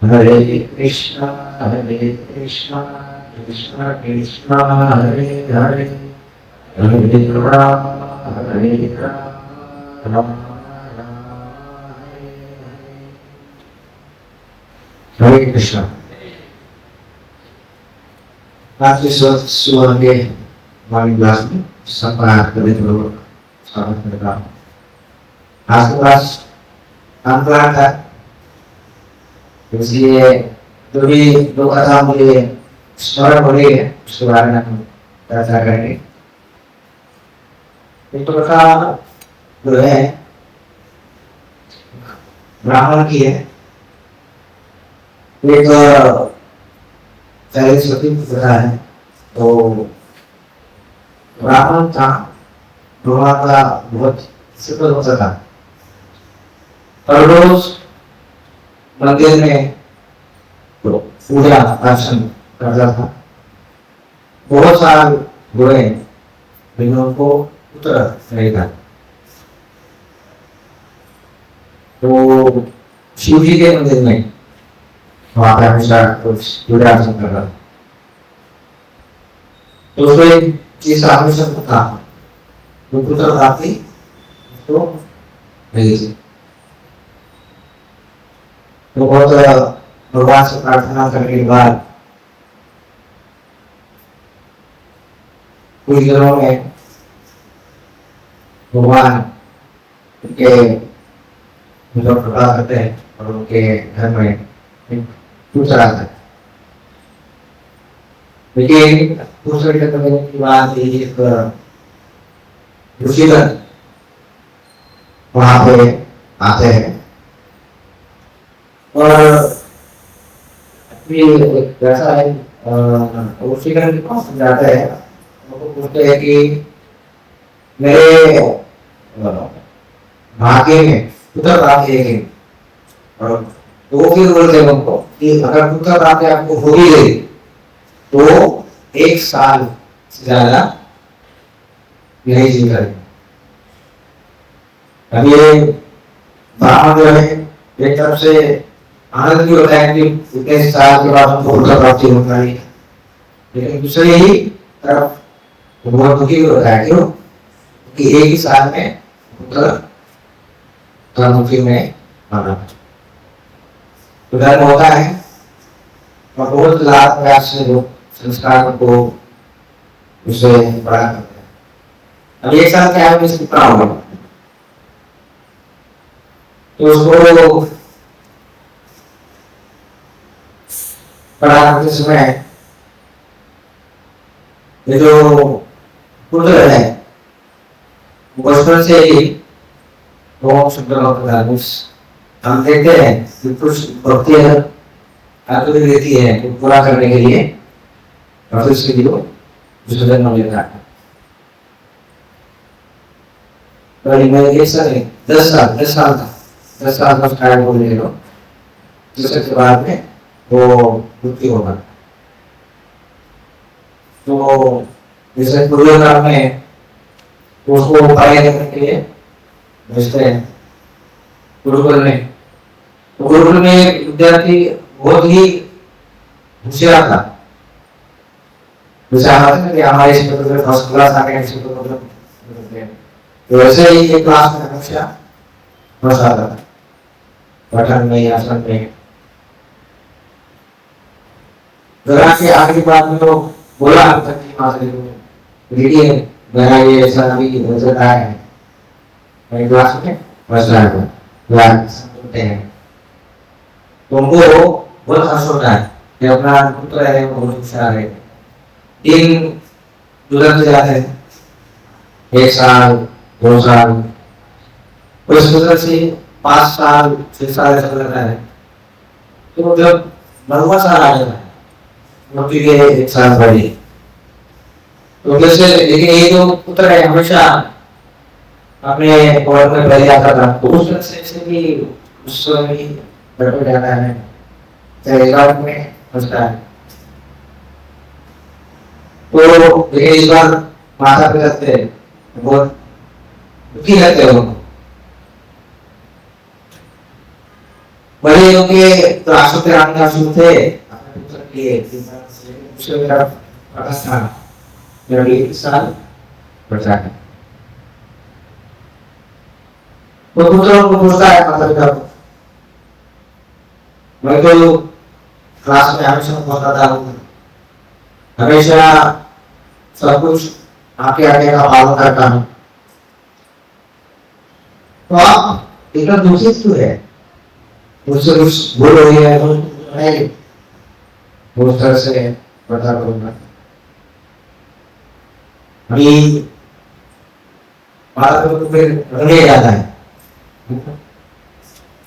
हरे कृष्णा कृष्णा कृष्णा हरे हरे हरे राम राम हरे कृष्णा। आज के सुबह के मॉर्निंग क्लास में सबका स्वागत करता हूँ। आज के क्लास अंतराल था, इसलिए जो भी दो कथा मुझे स्मरण हो रही है उसके बारे में हम चर्चा करेंगे। एक तो कथा जो है ब्राह्मण की है। एक सरस्वती कथा है। तो ब्राह्मण था, ब्रह्मा का बहुत शुक्र होता था। हर रोज मंदिर में पूजा अर्चन करता था। बहुत साल हुए लेकिन उनको उत्तर नहीं था। तो शिव जी के मंदिर में वहां पर हमेशा कुछ पूजा अर्चन कर रहा था। तो उसमें जिस आभूषण था वो पुत्र प्राप्ति तो नहीं थी। तो बहुत भगवान से प्रार्थना करने के बाद कुछ दिनों में भगवान उनके प्रकाश करते हैं और उनके घर में दूसरा आता है। लेकिन दूसरे के बाद एक ऋषिगण वहां पे आते हैं और ऐसा है ऋषिगण के पास जाते हैं, उनको पूछते हैं कि मेरे भाग्य में पुत्र प्राप्त है। और तो वो फिर बोलते हैं उनको कि अगर पुत्र प्राप्ति आपको हो ही गई तो 1 साल से ज्यादा नहीं जी करें। अब ये ब्राह्मण जो है एक तरफ से आनंद भी होता है कि इतने साल के बाद हमको पुत्र प्राप्ति हो रही है, लेकिन दूसरी ही तरफ बहुत दुखी भी होता है। क्यों? कि 1 ही साल में पुत्र धर्ममुखी में आना तो धर्म होता है और बहुत लाभ प्रयास से लोग संस्कार को उसे बड़ा करते हैं। अब एक साल क्या है इसकी प्रॉब्लम, तो उसको बड़ा करते समय ये जो पुत्र है बचपन से ही बहुत सुंदर होता है। हम देखते हैं कि कुछ भक्ति आत्म देती है तो पूरा करने के लिए और फिर उसके लिए विसर्जन हो लेता है। मैं 10 साल का टाइम हो ले लो, जिसके बाद में वो मृत्यु होगा। तो जैसे पूर्व काल में उसको पढ़ाई करने के लिए भेजते हैं गुरुकुल में। तो गुरुकुल में विद्यार्थी बहुत ही होशियार था। जैसे हमारे क्षेत्र में फर्स्ट क्लास आ गए, तो वैसे ही एक क्लास में हमेशा फर्स्ट आता था पठन में आसन में। जरा के आगे बाद में तो बोला तक की माता जी को देखिए मेरा ये ऐसा अभी रिजल्ट आया है, मेरी क्लास में फर्स्ट आया है सुनते हैं तो उनको बहुत हर्ष होता है कि अपना पुत्र है वो बहुत होशियार है। 3 गुजर जाते हैं, 1 साल 2 साल उस गुजर से 5 साल 6 साल ऐसा लगता है। तो जब 9वां साल आ जाता है मृत्यु के 1 साल पहले तो जैसे लेकिन ये जो पुत्र है हमेशा अपने और में पहले आता था तो उस तरह से भी उस समय बैठ जाता है, चाहे में फंसता है। तो लेकिन इस बार माता पिता थे बहुत दुखी रहते हैं, बड़े होंगे तो आंसू के आने आंसू थे अपने पुत्र के दूसरे तरफ पाकिस्तान मेरा 1 साल बचा है। तो पुत्रों को पूछता है माता पिता को, मैं तो क्लास में हमेशा पहुंचता था, हमेशा सब कुछ आपके आगे का पालन करता हूँ, तो आप इतना दूषित क्यों है? मुझसे कुछ भूल हो गया है तो नहीं, उस तरह से बता करूंगा। अभी बात तो फिर रंगे जाता है,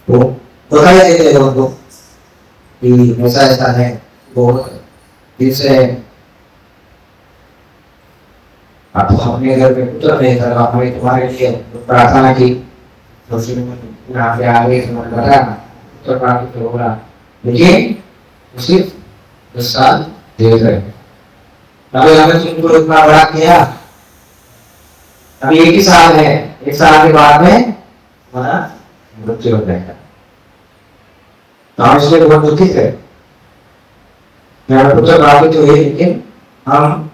तो बताया देते हैं लोगों को कि ऐसा ऐसा है, वो फिर से आप अपने घर में पुत्र नहीं कर, आपने तुम्हारे लिए प्रार्थना की तो यहाँ पे आगे बताया तो प्राप्त होगा, लेकिन सिर्फ 10 साल दे रहे। अभी हमने तुमको इतना बड़ा किया, अभी 1 ही साल है, 1 साल के बाद में हमारा मृत्यु हो जाएगा। तो हम इसलिए बहुत दुखित है, मेरा पुत्र प्राप्त हुए, लेकिन हम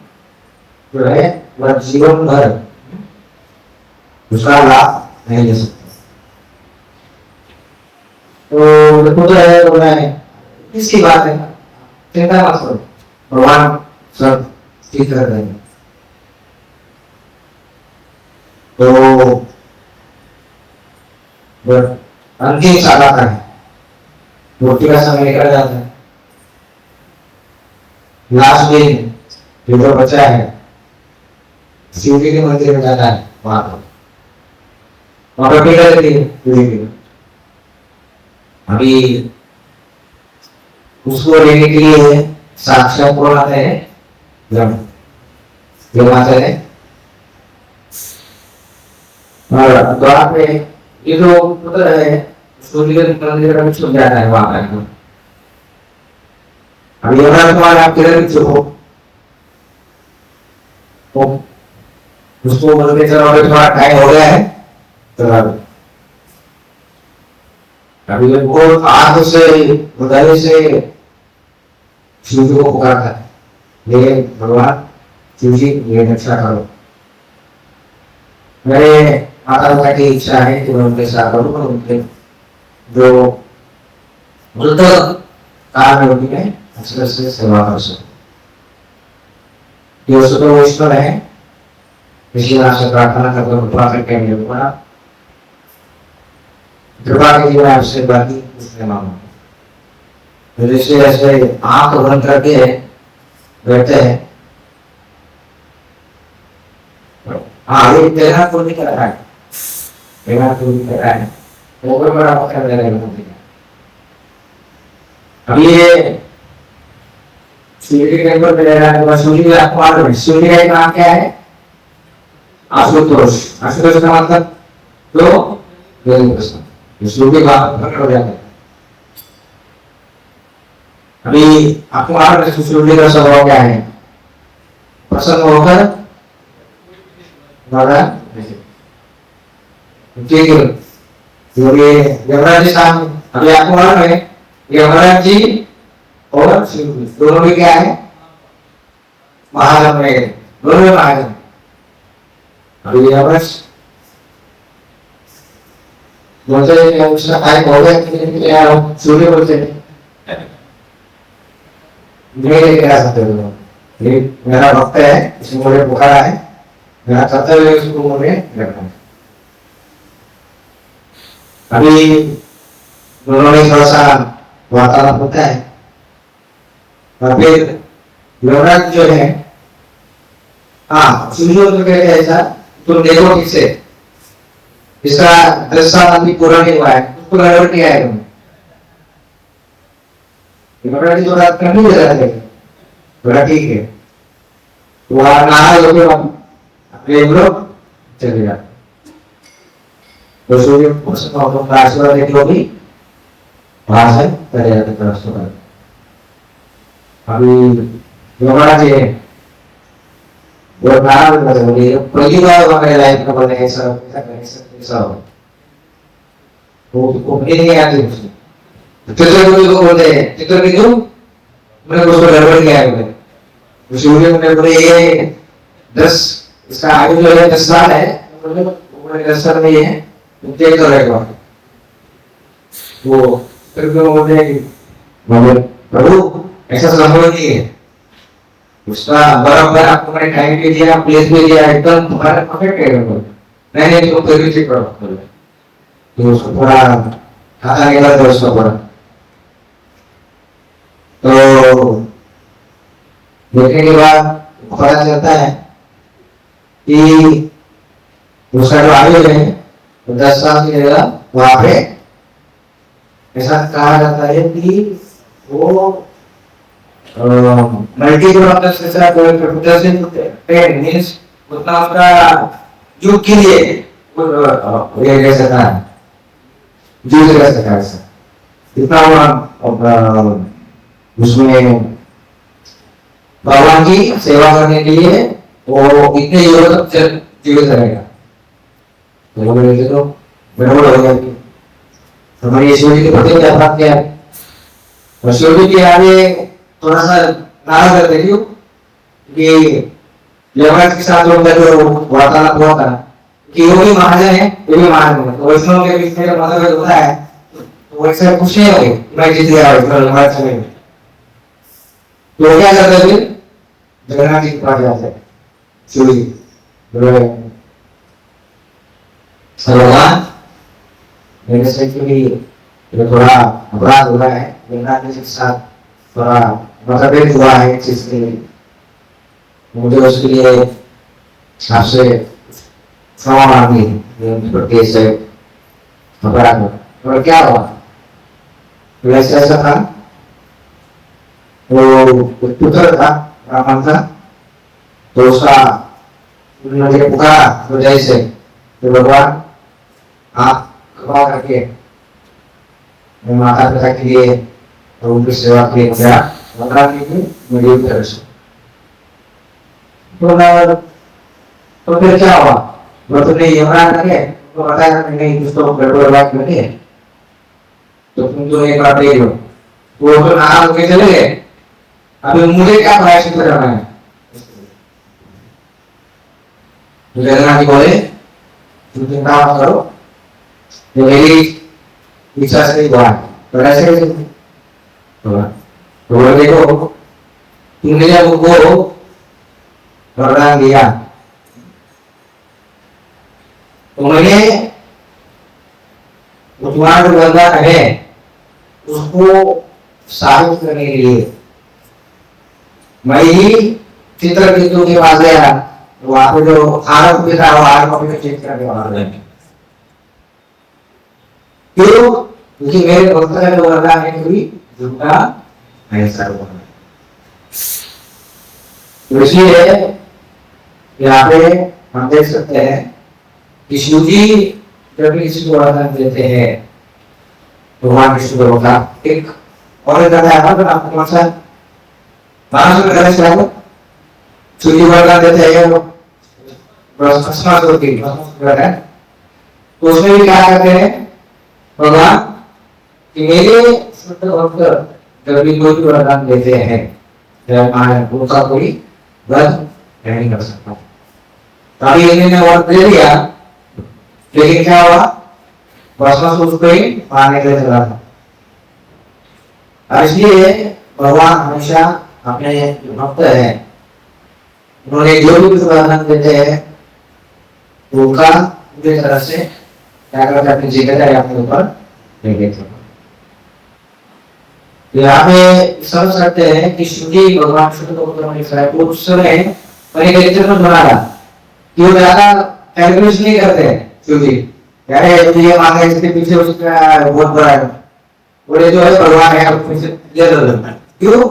जो है वह जीवन भर उसका लाभ नहीं ले सकते। तो पुत्र है तो मैं किसकी बात है, चिंता मत करो, भगवान सब ठीक कर देंगे। तो अंतिम साल आता है, रोटी का समय निकल जाता है, लास्ट दिन जो बच्चा है शिव जी के मंदिर में जाता है, वहां पर पीड़ा देती है। अभी उसको लेने के लिए साक्षात कौन आते हैं? जब आते हैं और द्वार पे ये जो पुत्र है सूर्य मंदिर में छुप जाता है वहां पर। अभी अगर तुम्हारे आप किधर छुपो, उसको बोलते चलो अभी थोड़ा टाइम हो गया है, तो अभी वो आग से हृदय से शिव जी को पुकारता है, ये भगवान शिव जी ये रक्षा करो, मेरे माता पिता की इच्छा है कि मैं उनके साथ करूँ और उनके जो वृद्ध काल में उनकी मैं अच्छे से सेवा कर सकूं। ये सुतो ईश्वर है, इसलिए आपसे प्रार्थना करता हूँ कृपा करके मेरे ऊपर कृपा कीजिए, मैं आपसे बाकी पूछने मांगू। जैसे ऐसे आंख बंद करके बैठते हैं, हाँ ये तेरा को नहीं कर रहा है, तेरा को नहीं कर रहा है, वो भी बड़ा पकड़ ले रहा है। अभी ये सूर्य के ऊपर ले रहा है, सूर्य का अखबार में सूर्य का नाम क्या है? आशुतोष। आशुतोष का मतलब तो सूर्य का प्रकट हो जाता है। अभी अखबार में सूर्य का स्वभाव क्या है? प्रसन्न होकर यमराज जी सामने, अभी अखबार में यमराज जी और दोनों में क्या है? महाजन में, दोनों में महाजन। अभी यमराज बोलते हैं उसका टाइम हो गया, सूर्य बोलते हैं मेरे क्या सकते हो, मेरा भक्त है, इसमें मुझे पुकारा है, मेरा कर्तव्य है उसको मुझे रखना। अभी दोनों में थोड़ा सा वातावरण होता है और फिर यमराज जो है, हाँ सूर्य तो कहते हैं ऐसा, तुम देखो ठीक से, इसका 10 साल अभी पूरा नहीं हुआ है, उसको गड़बड़ नहीं आएगा। यमराज जो रात कर नहीं दे रहा है, बोला ठीक है, वहां नहा लोगे अपने लोग चले जाते, तो सूर्य का आशीर्वाद देख लो भी वहां से चले जाते तरफ। अभी यमराज है वो नाराज कर बोलिए पहली बार हमारे लाइफ में बने ऐसा हो, वो नहीं आती उसमें, चित्रकेतु को बोलते हैं चित्रकेतु, मैंने उसको गड़बड़ किया है मैंने, सूर्य में बोले ये 10 इसका आयु जो है 10 साल है, बोले 10 साल में है चेक करेगा वो, फिर बोले प्रभु ऐसा संभव नहीं है, उसका बराबर आपको मैंने टाइम भी दिया, प्लेस भी दिया, एकदम तुम्हारा परफेक्ट है, नहीं नहीं तो फिर भी चेक करो, तो उसको थोड़ा खाता निकला था उसका पूरा, तो देखने के बाद पता चलता है कि उसका जो आयु है 10 साल की जगह वहां पे ऐसा कहा जाता है कि वो multiple of the sister pen means उतना उसका युग के लिए ये कह सकता है, जूझ रह सकता है ऐसा, इतना उसमें भगवान की सेवा करने के लिए वो इतने युग तक जीवित रहेगा, तो गड़बड़ हो गया। हमारी ईश्वर जी के प्रति क्या बात क्या है, ईश्वर जी के आगे थोड़ा सा नाराज रहते क्यों कि यमराज के साथ उनका जो वार्तालाप हुआ था कि वो भी महाजन है ये भी महाजन है, तो वैष्णव के बीच में मतभेद होता है, तो वैसे खुश नहीं होगी मैं जीत गया यमराज समय में, तो क्या करते फिर जगन्नाथ जी के पास जाते हैं, शिव जी भगवान मेरे से कि थोड़ा अपराध हुआ है, जगन्नाथ जी के साथ थोड़ा मतभेद हुआ है चीज के लिए, मुझे उसके लिए आपसे क्षमा मांगी है, अपराध और क्या हुआ, तो ऐसा ऐसा था, वो पुत्र था ब्राह्मण था, तो उसका मुझे पुकारा तो जैसे तो भगवान आप कृपा करके माता पिता के लिए और उनकी सेवा के लिए क्या बता दीजिए मुझे तरह से, तो फिर क्या हुआ, वो तुमने यमराज लगे तो बताया नहीं कुछ तो गड़बड़ बात लगे, तो तुम तो एक बार देख लो, वो तो नाराज होके चले गए, अभी मुझे क्या प्रायश्चित करना है, तो जगन्नाथ जी बोले तुम चिंता मत करो, जो मेरी इच्छा से हुआ है, तो ऐसे तो देखो तुमने जब वो वरदान दिया तो मैंने तुम्हारा जो वरदान है उसको साबित करने के लिए मैं ही चित्रकेतु के पास गया, वहां पे जो आरोप भी था वो आरोप में चेक करके वहां गए, क्यों क्योंकि मेरे भक्त का जो वरदान है कोई झूठा ऐसा हुआ, तो इसलिए यहाँ पे हम देख सकते हैं कि शिव जी जब भी किसी को वरदान देते हैं भगवान विष्णु को का एक और कथा है ना, आपको कौन सा मानस में गणेश राम शिव जी वरदान देते हैं वो भस्मासुर होती है, तो उसमें भी क्या कहते हैं भगवान कि मेरे शुद्ध भक्त जब भी कोई वरदान देते हैं जब उनका कोई वध नहीं कर सकता, तभी इन्होंने वरदान दे दिया, लेकिन क्या हुआ भस्मासुर उसको ही मारने के लिए चला था, इसलिए भगवान हमेशा अपने भक्त है उन्होंने जो भी वरदान देते हैं उनका पूरी तरह से क्या करते अपनी जिम्मेदारी अपने ऊपर ले लेते हैं। यहाँ पे समझ सकते हैं कि शिव जी भगवान शुद्ध को उस समय परिवर्तन में बनाया कि वो ज्यादा कैलकुलेशन नहीं करते शिव जी, यार ये मांगे इसके पीछे उसका बहुत बड़ा है, बोले जो है भगवान है क्यों,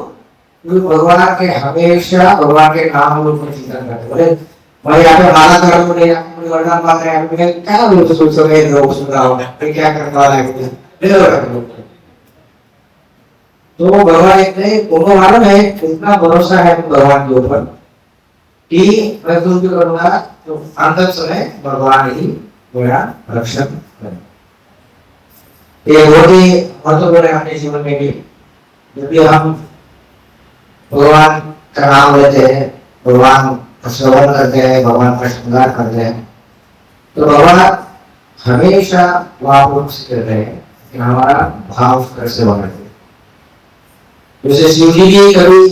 भगवान के हमेशा भगवान के काम लोग चिंतन करते, बोले मैं यहाँ पे माला कर रहा हूँ वरदान मांग रहे हैं क्या लोग सोच रहे हैं, लोग सुन रहा हूँ क्या करने वाला है, तो भगवान इतने उनको मालूम है, इतना भरोसा है भगवान के ऊपर कि मैं जो भी करूंगा तो अंत समय भगवान ही मेरा रक्षण करें। ये बहुत ही महत्वपूर्ण है अपने जीवन में भी। जब भी हम भगवान का नाम लेते हैं, भगवान का श्रवण करते हैं, भगवान का श्रृंगार करते हैं, तो भगवान हमेशा वहां कर रहे हैं कि हमारा भाव कैसे बना है। जैसे शिव जी भी कभी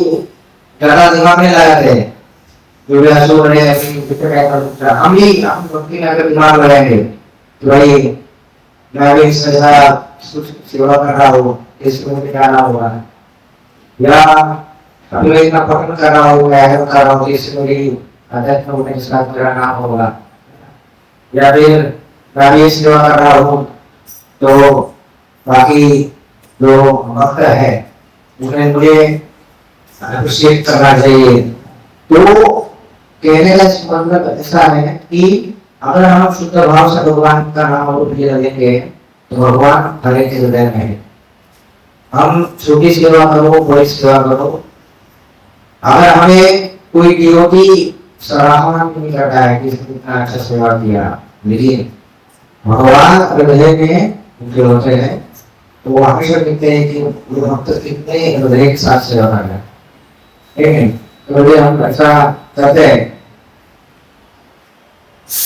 ज्यादा दिमाग में लगाते हैं, जो भी असुर है हम भक्ति में अगर दिमाग लगाएंगे तो भाई मैं भी ऐसा सेवा कर रहा हूँ, इसको मुझे क्या नाम हुआ है, या अभी मैं इतना पठन कर रहा हूँ, मैं कर रहा हूँ, इससे मेरी अध्यात्म में इसका मेरा नाम होगा, या फिर मैं भी सेवा कर रहा हूँ तो बाकी जो भक्त है उन्हें मुझे अप्रिशिएट करना चाहिए। तो कहने का मतलब ऐसा है कि अगर हम शुद्ध भाव से भगवान का नाम लेंगे तो भगवान हरे के हृदय में है। हम छोटी सेवा करो, बड़ी सेवा करो, अगर हमें कोई डिवोटी सराहना नहीं करता है कि कितना अच्छा सेवा किया, लेकिन भगवान हृदय में उनके होते हैं तो वो हमेशा कहते हैं कि वो भक्त कितने हृदय के साथ सेवा कर रहे हैं, ठीक है। तो हम ऐसा करते हैं।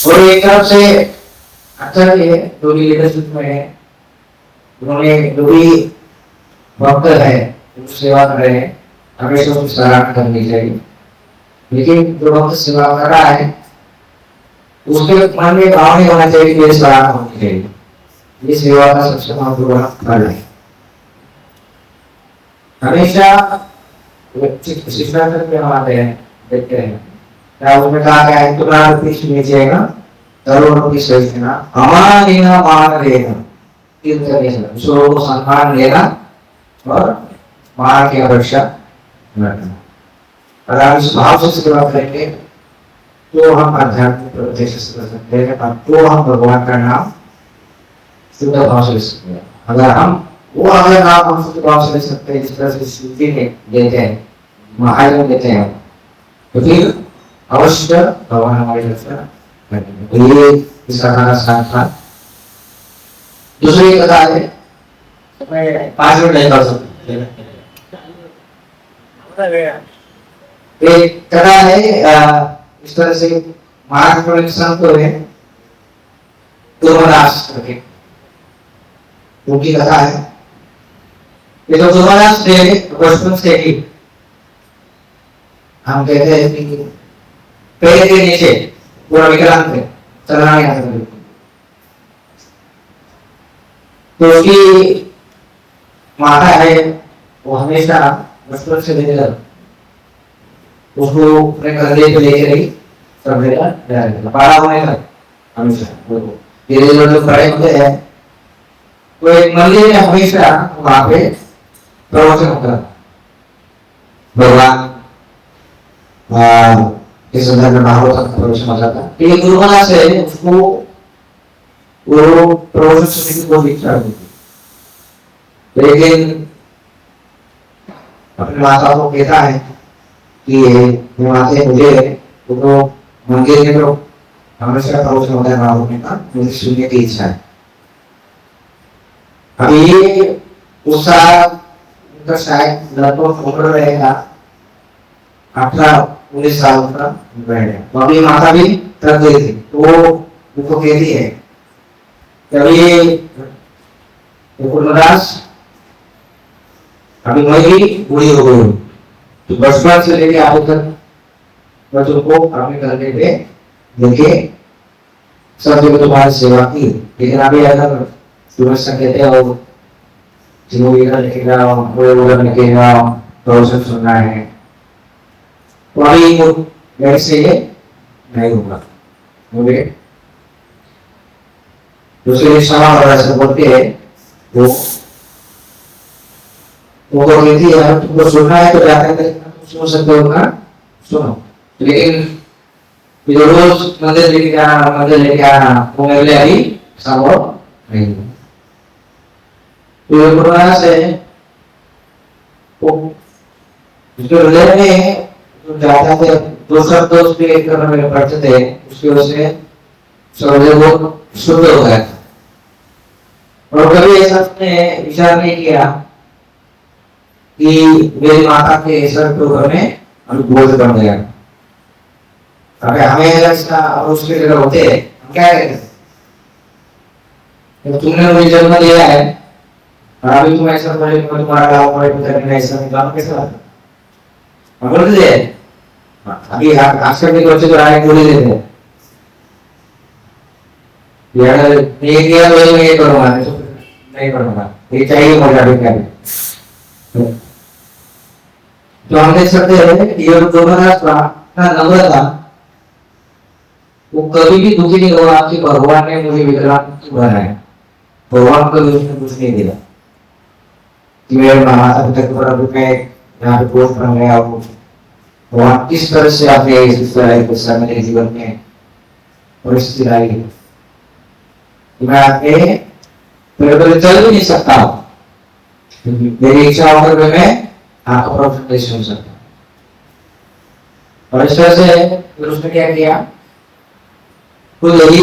और एक तरफ से अच्छा ये जो भी लीडरशिप में है, उन्होंने जो भी भक्त है जो सेवा कर रहे हैं हमेशा उसकी सराहना करनी चाहिए। लेकिन जो भक्त सेवा कर रहा है उसके मन में भाव नहीं होना चाहिए कि ये सराहना होनी चाहिए। ये सेवा का सबसे महत्वपूर्ण फल है। हमेशा शिष्टाचार में हम आते हैं, देखते हैं क्या उसमें कहा गया है, तुम्हारा पीछ नीचेगा तरुण की सोचना हमारे ना मान लेना, तीन तरह से दूसरों को सम्मान लेना और मान की अपेक्षा रखना। अगर हम इस भाव से सेवा करेंगे तो हम आध्यात्मिक उद्देश्य से कर सकते हैं, तो हम भगवान का नाम शुद्ध भाव से ले सकते हैं। अगर नाम हम शुद्ध भाव से ले सकते हैं, जिस तरह से शिवजी ने देते हैं, महादेव देते हैं, तो फिर अवश्य भगवान हमारी रक्षा करेंगे। ये इसका साथ था। दूसरी कथा है, मैं 5 मिनट नहीं कर सकता। एक कथा है इस तरह से महाराष्ट्र में संत है तुर्मदास करके, उनकी कथा है। ये तो तुर्मदास थे बचपन से ही, हम कहते हैं कि पैर के नीचे पूरा विकलांग थे, चलना नहीं आता था। तो उसकी माता है वो हमेशा बचपन से लेकर उसको अपने कंधे पे लेके रही, सब जगह बड़ा होने तक हमेशा। धीरे धीरे लोग बड़े होते हैं तो एक मंदिर में हमेशा वहां पे प्रवचन होता है, भगवान इस संदर्भ में भागवत प्रवचन होता था। लेकिन दुर्मदा से उसको वो प्रवचन सुनने की कोई इच्छा नहीं थी, लेकिन अपनी माता को कहता है कि माते मुझे तो मंदिर में तो हमेशा प्रवचन होता है भागवत का, मुझे सुनने की इच्छा है। अभी उस साल शायद लगभग उम्र रहेगा 18-19 साल का है। तो अभी माता भी थक गई थी, तो उनको कहती है कभी तुर्मदास अभी मैं भी बूढ़ी हो गई हूँ, तो बचपन से लेके आज तक बच्चों को अपने करने पे लेके सब जगह तुम्हारी सेवा की, लेकिन अभी अगर तुम्हें कहते हो लिखेगा प्रवचन सुनना है तो अभी मेरे से ये नहीं होगा। मुझे दूसरे सवाल ऐसा बोलते हैं वो कहती है अगर तुमको सुनना है तो जाकर सुन सकते हो ना, सुनो, लेकिन रोज मंदिर लेके आना वो मेरे लिए अभी संभव नहीं है। से उसके हृदय में जो जाता थे दो शब्द उसके एक में पढ़ते थे, उसकी वजह से वो शुद्ध हो गया था। और कभी ऐसा तुमने विचार नहीं किया कि मेरी माता के ऐसा तो घर में हम बोझ बन गया। अगर हमें अगर इसका उसके जगह होते हम क्या करेंगे? तो तुमने मुझे जन्म दिया है और अभी तुम ऐसा बोले कि मैं तुम्हारा गाँव में पिता ऐसा निकाल कैसे आता? बोल दे अभी आजकल के बच्चे तो आए बोले देते हैं यार ये किया तो ये करूँगा नहीं करूँगा ये चाहिए मुझे अभी क्या तो हम देख सकते हैं कि ये दोनों का नंबर था वो कभी भी दुखी नहीं हुआ कि भगवान ने मुझे विकलांग बनाया। भगवान को उसने कुछ नहीं दिया कि मेरे माता पिता को प्रभु में यहाँ पे बोझ बन गया हो। भगवान किस तरह से आपने इस तरह के समय मेरे जीवन में परिस्थिति लाई मैं आके मेरे को चल भी नहीं सकता मेरी इच्छा होकर मैं आपको प्रभु नहीं सुन सकता। और इस तरह से फिर उसने क्या किया खुद ही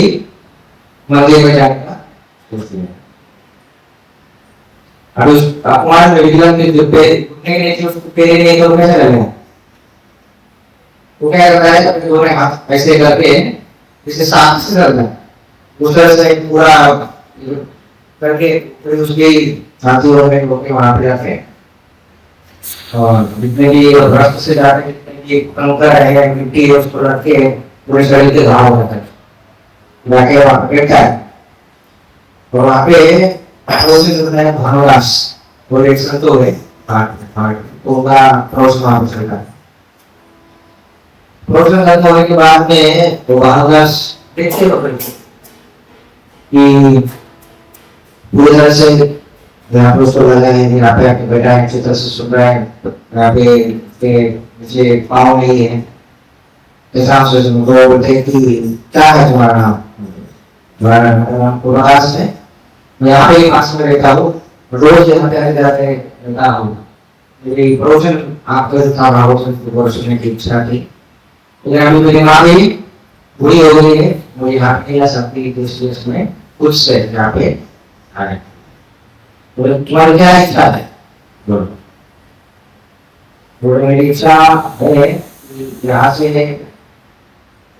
मंदिर में जाने का सोच लिया। अब उस अपमान में विकलांग के जो घुटने नहीं थे उसको पैर नहीं तो कैसे लगेगा? वो क्या करता है अपने दोनों हाथ ऐसे करके इसे साथ से करता है उस तरह से पूरा करके फिर उसके साथी वगैरह लोग वहां पे जाते हैं और जितने भी रास्ते से जाते हैं जितने भी कंकर है मिट्टी है उसको रख के पूरे शरीर के घाव हो जाता है जाके वहां पे बैठता है और वहां पे भानुदास वो एक संत हो गए उनका प्रोस वहां पे चलता है। प्रोसन खत्म होने के बाद में तो भानुदास देखते हो कि पूरी तरह से यहाँ पे उसको लगा है यहाँ पे आके बैठा है अच्छी तरह से सुन रहा है यहाँ पे मुझे पाँव नहीं है ऐसा सोच वो बोलते कि क्या है तुम्हारा नाम? तुम्हारा नाम पूर्णदास है। मैं यहाँ पे पास में रहता हूँ रोज यहाँ पे आते जाते रहता हूँ। मेरी प्रोशन आपके था भाव सुनने की इच्छा थी लेकिन अभी मेरी माँ भी बुरी हो गई है मुझे यहाँ पे या सकती देश में कुछ से यहाँ पे आए बोले तुम्हारी क्या इच्छा है? बोले मेरी इच्छा है यहाँ से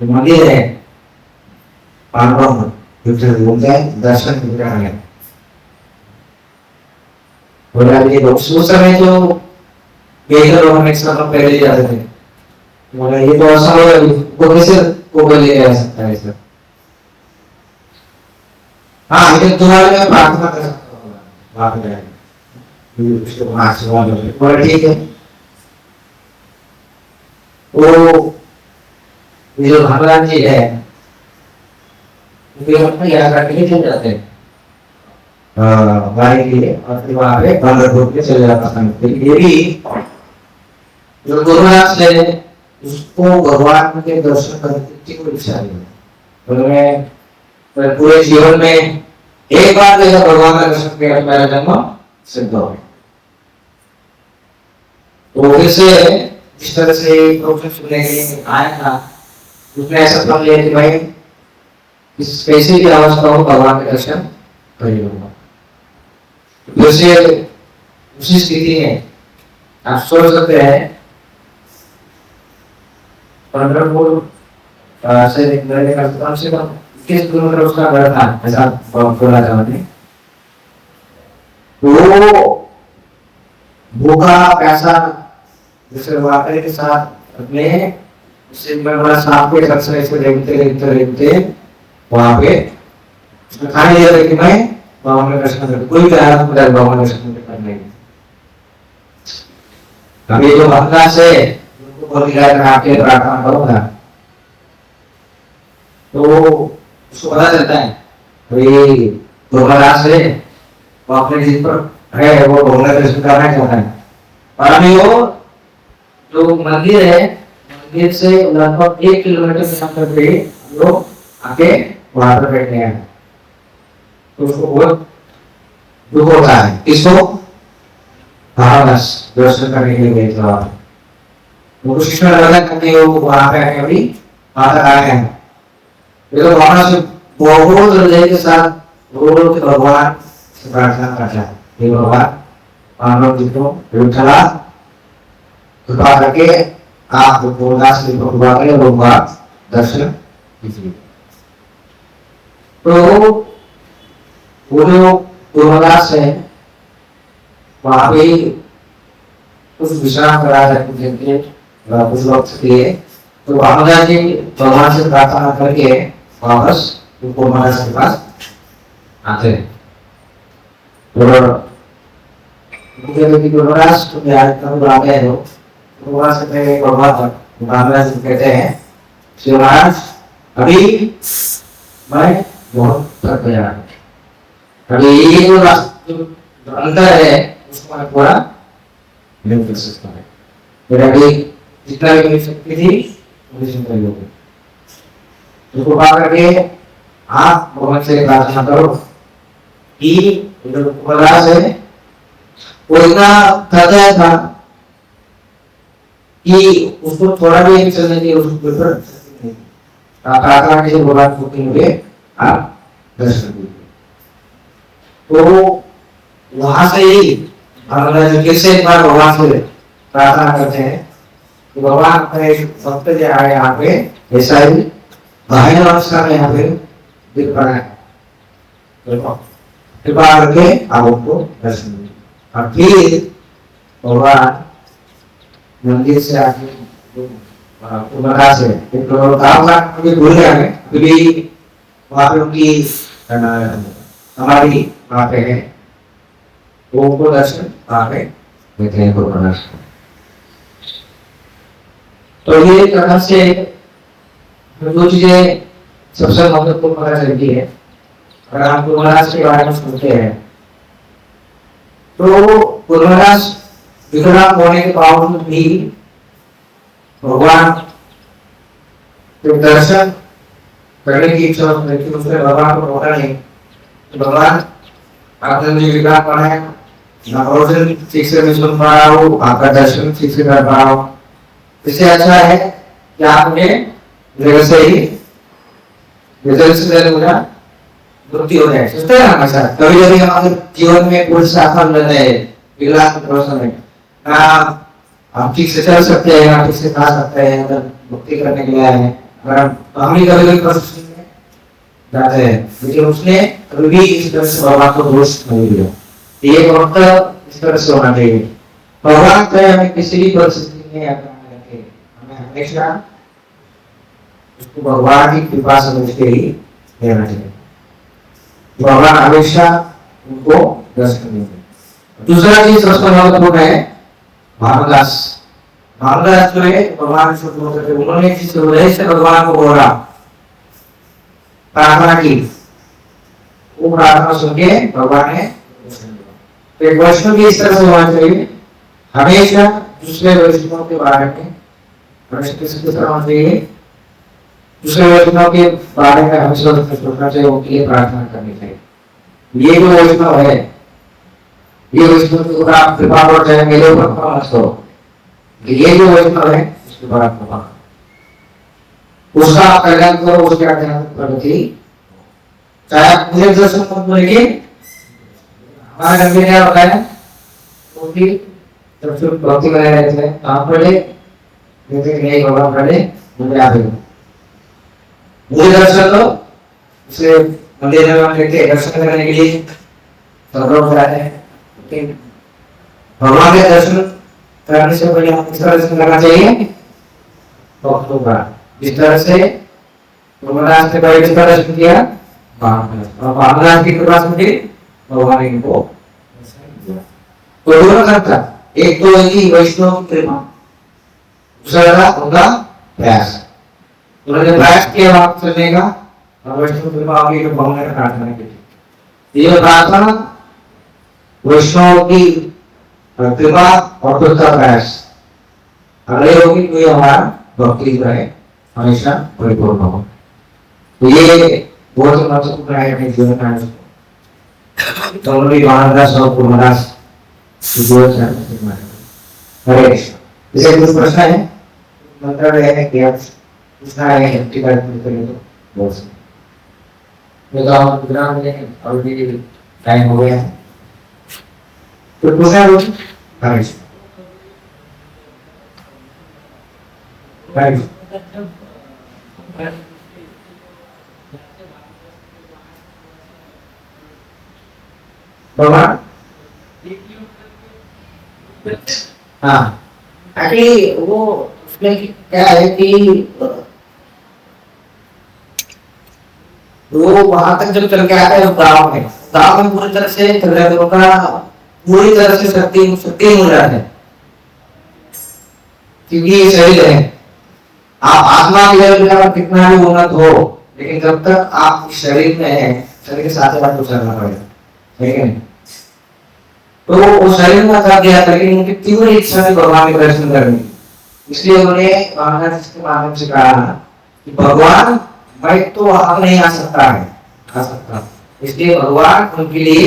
मंदिर है पांडव घूमते हैं दर्शन करने। बोला ये उस समय जो बेहतर हम एक समय पहले जाते थे बोला ये तो असंभव है वो कैसे को ले जा सकता है सर? हाँ लेकिन तुम्हारे लिए प्रार्थना कर सकता हूँ बात जाएगी उसके बाद से बोला ठीक है। वो ये जो भगवान जी है वे अपने याद रखने के लिए जाते हैं गाड़ी के लिए और फिर वहाँ पे बंदर घूम के चले जाता है। ये भी जो गुरुनाथ है उसको भगवान के दर्शन करने की कोई इच्छा नहीं है तो मैं पूरे जीवन में एक बार जैसा भगवान का दर्शन किया मेरा जन्म सिद्ध हो गया। तो फिर से इस तरह से प्रोफेसर सुनने के लिए आया था उसने ऐसा समझ लिया कि भाई इस पैसे की अवस्था हो भगवान के दर्शन कर लूंगा। वैसे उसी स्थिति में आप सोच सकते हैं 15 फुट से कम से कम 21 किलोमीटर उसका घर था ऐसा बोला था मैंने। तो भूखा प्यासा जैसे वाकई के साथ अपने उससे बड़ा सांप के अक्सर ऐसे रेंगते वहां पे खाने दिया कि मैं बाबा में दर्शन कर कोई कहा मुझे बाबा में दर्शन करने अभी जो भक्ता से उनको बोल दिया मैं आपके प्रार्थना करूंगा तो उसको पता चलता है भाई धोखादास है वो अपने जिस पर है वो भगवान का दर्शन करना चाहता है। और अभी वो जो मंदिर है मंदिर से लगभग 1 किलोमीटर के अंतर पे लोग आके वहां पर बैठे हैं तो उसको बहुत दुख होता है। किसको? भावनास दर्शन करने के लिए गए थे वो कोशिश में लगा कि वो वहां पे आके अभी माता आए हैं ये तो भावना से बहुत हृदय के साथ बोलो कि भगवान प्रार्थना करता है हे भगवान मानव जी को विठला कृपा करके आप पूर्णदास जी को कृपा करें वो बात दर्शन कीजिए। तो वो जो पूर्णदास है वहां पे कुछ विश्राम करा करके कुछ वक्त के लिए तो भावना जी भगवान से प्रार्थना करके वापस पूर्णदास के पास आते हैं। और पूर्णदास तुम याद करो बुलाते हैं तो वहां से पहले भावना जी कहते हैं श्री महाराज अभी मैं बहुत थक गया अभी ये जो अंतर है उसको मैं पूरा नहीं कर सकता है मेरा अभी जितना भी मेरी शक्ति थी मुझे चिंता ही होगी तो कृपा करके आप भगवान से प्रार्थना करो कि जो उपरास है वो इतना थक गया था कि उसको थोड़ा भी चलने की उसको बिल्कुल शक्ति नहीं प्रार्थना के भगवान को मुझे आप दर्शन दीजिए। तो वहां से ही हम कैसे एक बार भगवान से प्रार्थना करते हैं कि भगवान अपने भक्त जो आए यहाँ पे ऐसा ही भाई नमस्कार यहाँ पे दिख पड़ा है कृपा करके आप उनको दर्शन दीजिए। और फिर भगवान मंदिर से आके से एक काम भूल गया है क्योंकि वहाँ पे उनकी हमारी वहाँ पे है वो दर्शन वहाँ पे देते हैं पूर्णदास। तो ये तरह से जो चीजें सबसे महत्वपूर्ण पता चलती है अगर हम पूर्णदास के बारे में सुनते हैं तो पूर्णदास विकलांग होने के बावजूद भी भगवान जो दर्शन करने की इच्छा लेकिन उसने भगवान को रोका नहीं तो भगवान आपने मुझे विकलांग बनाया ना भोजन ठीक से मैं सुन पा रहा हूँ आपका दर्शन ठीक से कर पा रहा हूँ इससे अच्छा है कि आप मुझे जगह से ही मुझे मुक्ति हो जाए सोचते हैं हमारे साथ कभी कभी हमारे जीवन में कुछ सफल रहते हैं विकलांग प्रश्न में ना हम ठीक से चल सकते हैं ना ठीक से खा सकते हैं अगर मुक्ति करने के लिए आए हैं अगर हम ही कभी कभी प्रश्न में जाते हैं लेकिन उसने कभी भी इस तरह से भगवान को दोष नहीं दिया। ये वक्त इस तरह से होना चाहिए भगवान चाहे हमें किसी भी परिस्थिति में हमें हमेशा उसको भगवान की कृपा समझ के ही रहना चाहिए। भगवान हमेशा उनको दर्शन देंगे। दूसरा चीज सबसे महत्वपूर्ण है भावदास जो है भगवान उन्होंने जिस हृदय से भगवान को बोला प्रार्थना की वो प्रार्थना सुन के भगवान ने तो एक वैष्णव भी इस तरह से होना चाहिए हमेशा दूसरे वैष्णव के बारे में होना चाहिए दूसरे वैष्णव के बारे में हमेशा सोचना चाहिए उनके लिए प्रार्थना करनी चाहिए। ये जो वैष्णव है ये वैष्णव के ऊपर आप कृपा कर जाए मेरे ऊपर कृपा मत करो ये जो वैष्णव है उसके ऊपर आप कृपा उसका आप कल्याण करो उसके आध्यात्मिक प्रगति चाहे आप मुझे दर्शन मत बोलेंगे हमारे घर में क्या बताया उनकी जब से भक्ति बनाए रहते हैं आप पढ़े जैसे नहीं भगवान पढ़े मुझे आप मुझे दर्शन दो उसे मंदिर में हम लेके दर्शन करने के लिए सब लोग जाते हैं भगवान के दर्शन करने से पहले हम किस तरह से करना चाहिए भक्तों का जिस तरह से भगवान से पहले किस तरह से किया भगवान की कृपा से भगवान इनको तो दोनों करता एक तो इनकी वैष्णव कृपा दूसरा उनका प्रयास उन्होंने प्रयास किया वहां चलने का और वैष्णव कृपा होगी तो भगवान ने प्रार्थना की ये प्रार्थना वैष्णव की कृपा और खुद का प्रयास अगले होगी तो ये हमारा भक्ति जो है हमेशा परिपूर्ण हो तो ये बहुत महत्वपूर्ण है अपने जीवन का दोनों भी महादास और पूर्णदास हरे इसे कुछ प्रश्न है मंत्र है कि आप पूछना है हिंदी का तो बोल सकते हैं। मैं तो हम ग्राम में और भी टाइम हो गया। तो पूछा रोज राइट राइट भगवान हाँ एक्चुअली वो उसमें क्या है कि वो वहां तक जब चल के आता है गांव में पूरी तरह से त्रिलोक का पूरी तरह से शक्ति शक्ति मिल रहा है क्योंकि ये शरीर है। आप आत्मा के लेवल पे आप कितना भी उन्नत हो लेकिन जब तक आप इस शरीर में है शरीर के साथ बात तो चलना पड़ेगा ठीक है। तो वो शरीर में थक गया था लेकिन उनकी तीव्र इच्छा थी भगवान के दर्शन करने की, इसलिए उन्होंने महाराज के माध्यम से कहा कि भगवान मैं तो वहां नहीं आ सकता इसलिए भगवान उनके लिए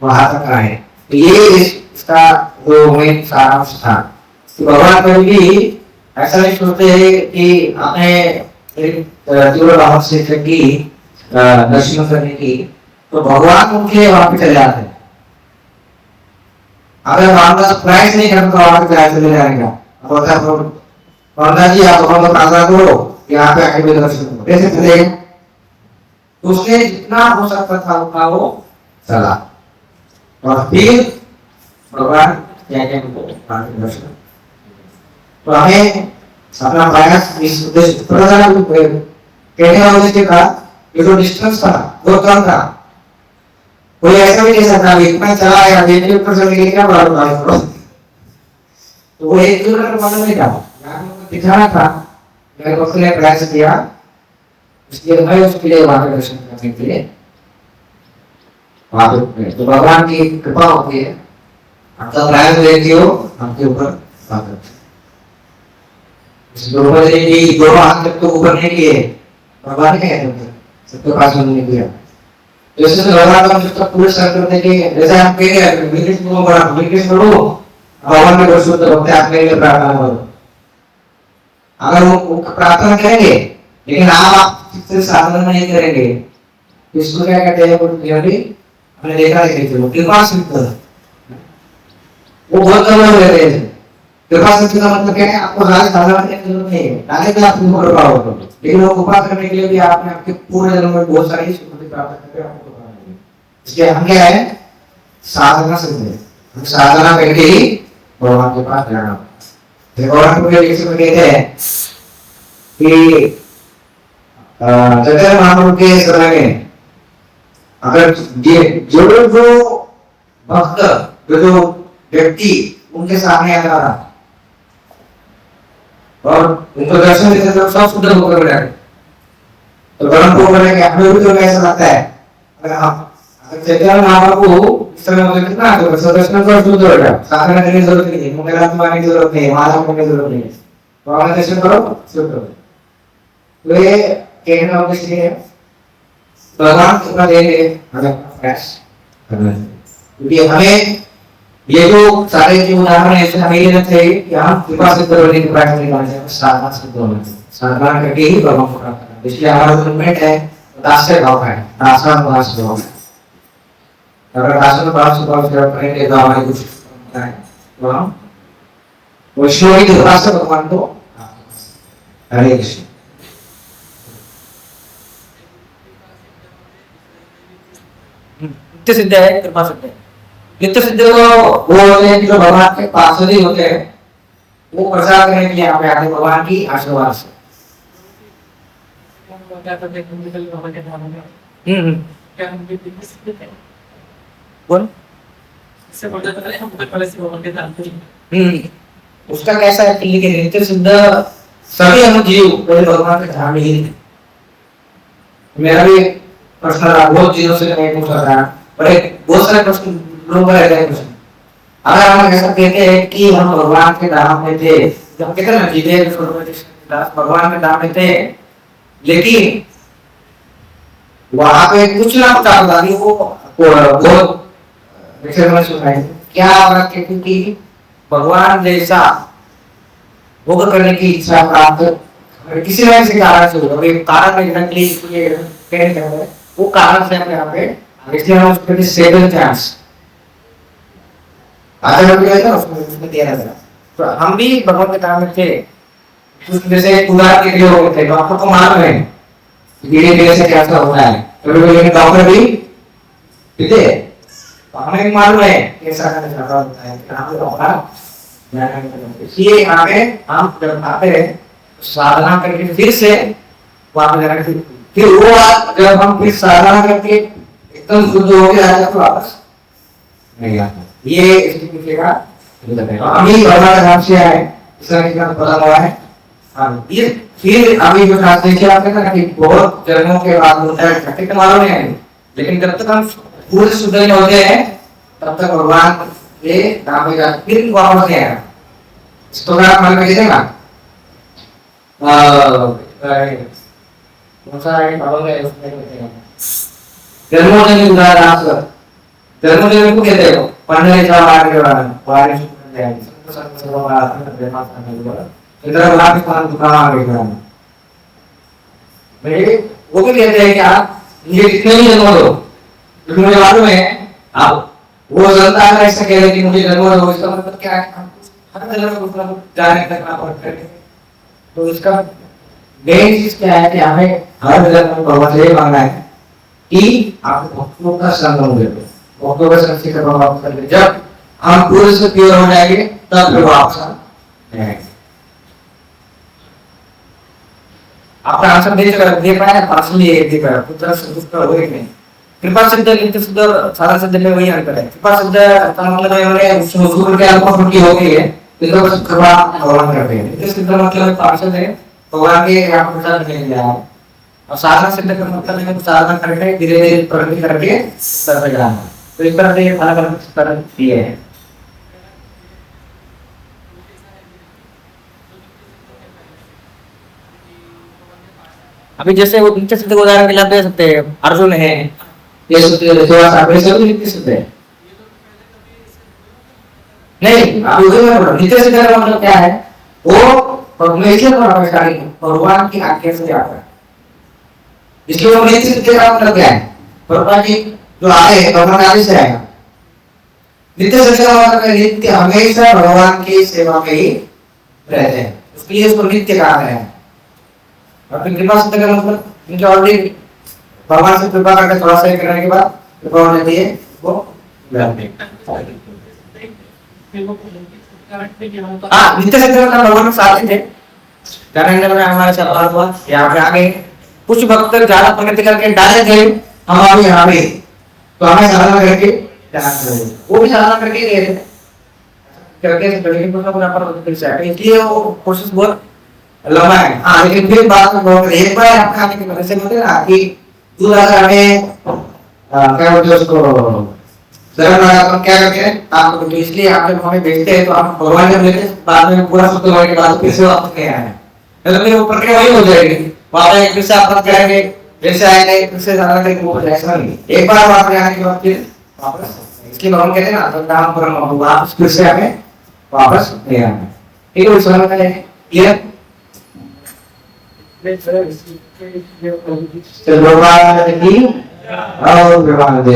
वहां तक आए। तो ये इसका जो मेन सारांश था कि भगवान कभी भी ऐसा नहीं सोचते कि आपने तीव्र भाव से की दर्शन करने की तो भगवान उनके वहां पे चले जाते हैं। अगर मामला सरप्राइज नहीं करता तो वहां पे चले जाएगा जी आप भगवान को प्रार्थना करो यहाँ पे आके दर्शन करो कैसे चलेगा। तो उसने जितना हो सकता था उतना वो चला और फिर भगवान क्या दर्शन। तो हमें अपना प्रयास इस उद्देश्य कहने का उद्देश्य था ये जो डिस्टेंस था वो कम था। कोई ऐसा भी नहीं सकता इतना चला या देखने ऊपर से लेके क्या बात करो तो वो 1 किलोमीटर मालूम नहीं था दिखाना था। मैंने उसने प्रयास किया इसलिए मैं उसके लिए वहां पे दर्शन करने के लिए वहां पे तो भगवान की कृपा होती है आपका प्रयास लेती हो आपके ऊपर दोनों हाथ तक तो ऊपर नहीं किए भगवान ने सबके पास नहीं किया। जैसे भगवान का जब तक पूरे सर्कल देके जैसे हम कह रहे हैं मिलिट्री करो भगवान के दर्शन तो होते आपके लिए प्रार्थना करो। अगर वो प्रार्थना करेंगे लेकिन आप से साधना नहीं करेंगे इसको क्या कहते हैं हमने देखा है वो कृपा सिद्ध वो बहुत कम लोग रहते हैं। कृपा सिद्ध का मतलब क्या है आपको ज्यादा साधना करने की जरूरत नहीं है ताकि आप कृपा हो लेकिन वो कृपा करने के लिए भी आपने आपके पूरे जन्म में बहुत सारी सुकृति प्राप्त करके आपको इसलिए हम क्या है साधना सिद्ध है हम साधना करके ही भगवान के पास जाना। भगवान को कहते हैं कि चैतन्य महाप्रभु के समय में अगर जो भक्त जो व्यक्ति उनके सामने आता रहा और उनको दर्शन देते तो सब शुद्ध होकर बैठे तो भगवान को बोले कि हमें भी तो ऐसा लगता है अगर हम चैतन्य महाप्रभु इस समय मुझे कितना तो दर्शन कर शुद्ध हो गया साधना करने की जरूरत नहीं है मंगलात्मा की जरूरत नहीं है माला करने की जरूरत नहीं है तो आप दर्शन करो शुद्ध हो। तो ये कहने का उद्देश्य है भगवान कृपा देंगे हमें प्रयास करना क्योंकि हमें ये जो सारे जो उदाहरण है हमें लेना चाहिए कि हम कृपा से करने की प्रयास नहीं करना चाहिए साधना से करना चाहिए साधना करके ही भगवान को प्राप्त करना। इसलिए हमारा जो मूवमेंट है दास्य भाव है दासन दास भाव है। अगर दासन भाव से करेंगे तो हमारे कुछ होता है तो हम वैष्णव की कृपा से भगवान को हरे कृष्ण। नित्य सिद्ध है कृपा सिद्ध है। नित्य सिद्ध वो होते हैं जो भगवान के पास ही होते हैं वो प्रसाद करने के लिए यहाँ पे आते भगवान की आशीर्वाद से। कौन उसका कैसा है कि नित्य सिद्ध सभी हम जीव भगवान के धाम ही मेरा भी प्रश्न बहुत चीजों से मैं पूछ रहा था पर बहुत सारे प्रश्न लोग रहते हैं प्रश्न। अगर हम ऐसा कहते हैं कि हम भगवान के धाम में थे जब कहते हैं ना जीते भगवान के धाम में थे लेकिन वहां पे कुछ ना कुछ आपदानी को बहुत क्या कहते कि भगवान जैसा भोग करने की इच्छा प्राप्त किसी न किसी कारण से होगा कारण नहीं वो कारण से हम यहाँ पे इसलिए हम उसको कहते स्टेबल चांस। आगे बढ़ गया था उसको दिया था। तो हम भी भगवान के काम में थे, जैसे उदाहरण के लिए हो गए थे, तो आपको तो मालूम है धीरे धीरे से क्या हो रहा है। तो डॉक्टर भी ठीक है, तो हमें भी मालूम है कैसा क्या होता है, हम लोग इसलिए यहाँ पे हम जब आते हैं साधना करके फिर से वापस जाना, फिर वो जब हम फिर साधना करके एकदम शुद्ध हो गया तो वापस नहीं आता। ये स्थिति का अभी भगवान नाम से आए इसका पता हुआ है। हाँ, ये फिर अभी जो ट्रांसलेशन आपने कहा कि बहुत जन्मों के बाद होता है, घटे तो मालूम नहीं है, लेकिन जब तक हम पूरे शुद्ध नहीं होते हैं तब तक भगवान ये नाम हो जाता फिर वापस नहीं आएगा। इसको अगर आप मन में कीजिएगा जन्मोजन्मी उदाहरण जन्मोजन्मी को कहते हो पंडरी वारी इधर पाकिस्तान दुकान आ गई है मेरे वो भी कहते हैं कि आप ये कितने भी जन्म दो, क्योंकि मुझे मालूम है आप वो जनता अगर ऐसा कह रहे कि मुझे जन्म दो, इसका मतलब क्या है, हर जन्म में कुछ ना कुछ जाने तक ना पड़ता है। तो इसका मेन चीज क्या है कि हमें हर जन्म में भगवान से मांगना है कि आप भक्तों का संगम दे दो, भक्तों का संग से वापस कर दे। जब हम पूरे से प्योर हो जाएंगे तब फिर वापस आएंगे। आपका आंसर दे पाया पार्सली दे पाया पुत्र सुख हो नहीं। कृपा शब्द नित्य शुद्ध सारा शब्द में वही अंतर है। कृपा शब्द का मतलब है उसमें के अल्प फुटी हो गई है, तो बस कृपा भगवान करते हैं। नित्य शुद्ध मतलब पार्षद है भगवान के आप प्रसाद नहीं लिया है, और साधना शब्द का मतलब है साधना करके धीरे धीरे प्रगति करके स्तर पे जाना। तो इस तरह से ये अलग अलग स्तर दिए हैं। अभी जैसे वो नित्य शुद्ध उदाहरण के लिए दे सकते हैं, अर्जुन है ये नित्य शुद्ध है नहीं। अभी नित्य शुद्ध का मतलब क्या है, वो परमेश्वर भगवान की आज्ञा से आता है, इसलिए वो नित्य शुद्ध का मतलब क्या है, भगवान की जो आए भगवान आदि से आएगा। नित्य शुद्ध का मतलब नित्य हमेशा भगवान की सेवा में ही रहते हैं, इसलिए उसको नित्य कहा गया है। और फिर कृपा शब्द का मतलब इनके ऑलरेडी भगवान से कृपा करके थोड़ा सा करने के बाद कृपा होने दिए वो नित्य शब्द का भगवान साथ थे। कारण में हमारा सवाल हुआ यहाँ पे आगे कुछ भक्त ज्यादा प्रगति करके डाले थे, हम अभी यहाँ पे तो हमें साधना करके वो भी साधना करके गए थे इसलिए वो कोशिश बहुत लंबा है। हाँ, लेकिन फिर बात में एक बार आप खाने की वजह से बोलते हैं ना कि दूध अगर हमें क्या बोलते हैं उसको शरण लगा तो क्या करते हैं आपको, तो इसलिए आप जब हमें भेजते हैं तो आप भगवान जब लेते बाद में पूरा शुद्ध होने के बाद फिर से वापस नहीं आए, मतलब फिर वो प्रक्रिया वही हो जाएगी, वापस फिर से आप करेंगे जैसे आएंगे फिर से जाना करेंगे, वो ऐसा नहीं एक बार वापस आने के बाद फिर वापस। इसलिए भगवान कहते हैं ना तो नाम परम वापस फिर से हमें वापस नहीं आना। ठीक है, समझ में आया क्लियर? भगवान की और भगवान दे